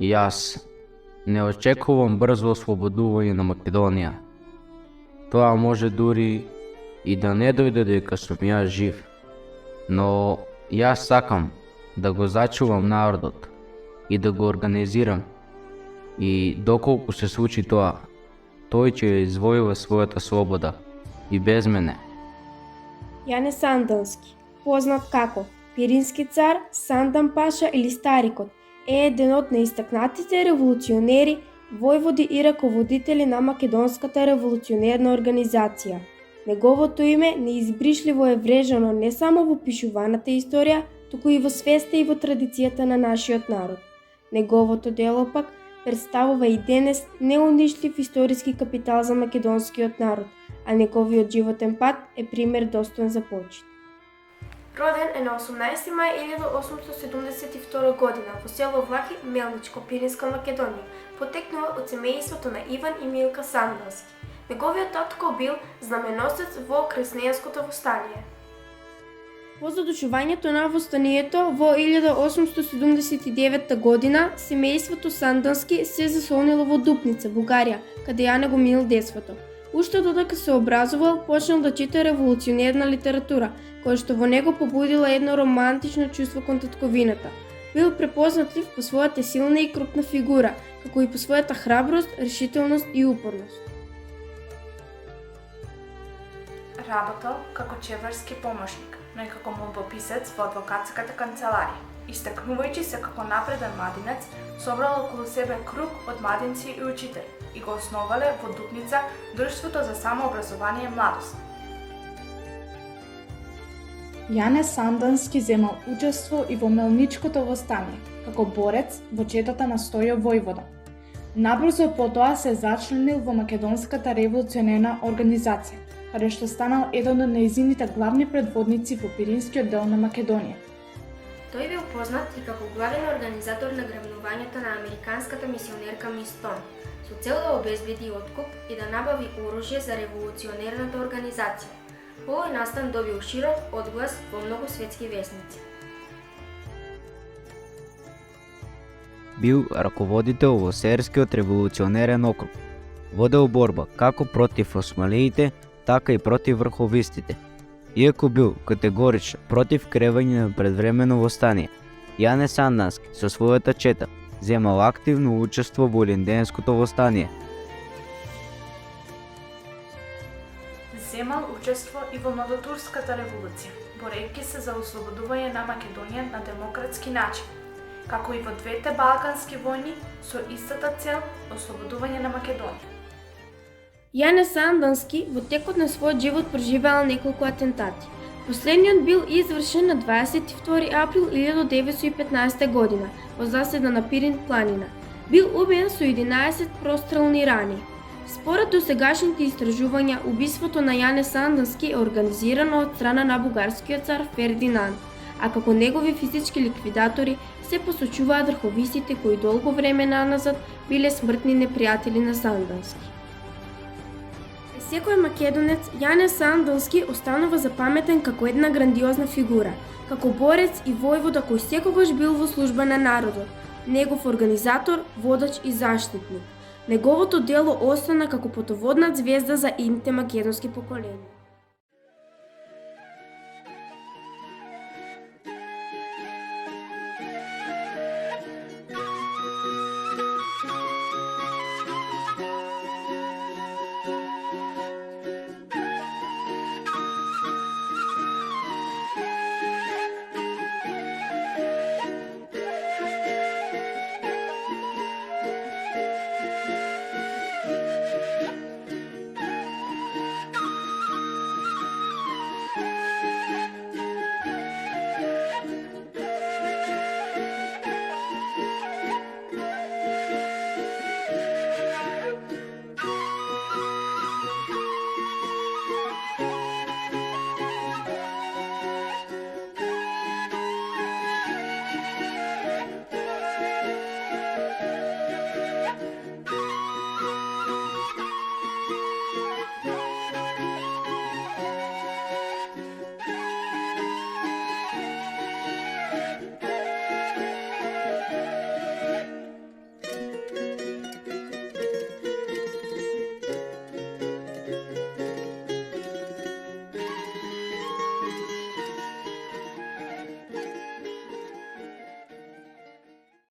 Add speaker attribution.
Speaker 1: Јас не очекувам брзо ослободување на Македонија. Тоа може дури и да не дојде дека сум јас жив, но јас сакам да го зачувам народот и да го организирам. И доколку се случи тоа, тој ќе ја извојува својата слобода и без мене.
Speaker 2: Јане Сандански, познат како Пирински цар, Сандан Паша или Старикот, е еден од наистакнатите револуционери, војводи и раководители на Македонската револуционерна организација. Неговото име неизбришливо е врежано не само во пишуваната историја, туку и во свеста и во традицијата на нашиот народ. Неговото дело пак представува и денес неунишлив историски капитал за македонскиот народ, а неговиот животен пат е пример достоен за почит. Роден е на 18 мај 1872 година во село Влахи, Мелничко, Пиринска Македонија. Потекнува од семејството на Иван и Милка Сандански. Неговиот татко бил знаменосец во Кресненското востание. По задушувањето на востанието во 1879 година, семејството Сандански се засолнило во Дупница, Бугарија, каде ја го минал детството. Уште додека се образувал, почнал да чита револуционерна литература, која што во него побудила едно романтично чувство кон татковината. Бил препознатлив по својата силна и крупна фигура, како и по својата храброст, решителност и упорност.
Speaker 3: Работел како чеварски помошник, но и како молбописец во адвокатската канцеларија. Истакнувајќи се како напреден младинец, собрал околу себе круг од младинци и учители и го основале во Дупница Друштвото за самообразование и младост.
Speaker 4: Јане Сандански земал учество и во Мелничкото востание, како борец во четата на Стојо војвода. Набрзо потоа се зачленил во Македонската револуционерна организација, каде што станал еден од нејзините главни предводници во Пиринскиот дел на Македонија.
Speaker 2: Тој бил познат и како главен организатор на грабнувањето на американската мисионерка Мис Тон, со цел да обезбеди откуп и да набави оружје за револуционерната организација. Овој настан добил широк одглас во многу светски весници.
Speaker 1: Бил раководител во Серскиот револуционерен округ. Водел борба како против осмалиите, така и против врховистите. Иако бил категорично против кревање на предвремено востание, Јане Сандански со својата чета земал активно учество во Илинденското востание.
Speaker 3: Земал учество и во Младотурската револуција, борејќи се за ослободување на Македонија на демократски начин, како и во двете балкански војни со истата цел ослободување на Македонија.
Speaker 2: Јане Сандански во текот на својот живот преживеал неколку атентати. Последниот бил извршен на 22 април 1915 година во заседа на Пирин планина. Бил убиен со 11 прострелни рани. Според досегашните истражувања, убиството на Јане Сандански е организирано од страна на бугарскиот цар Фердинанд, а како негови физички ликвидатори се посочуваат врховистите кои долго време наназад биле смртни непријатели на Сандански. Секој македонец, Јане Сандански останува запаметен како една грандиозна фигура, како борец и војвода кој секогаш бил во служба на народот, негов организатор, водач и заштитник. Неговото дело остана како путоводна ѕвезда за идните македонски поколенија.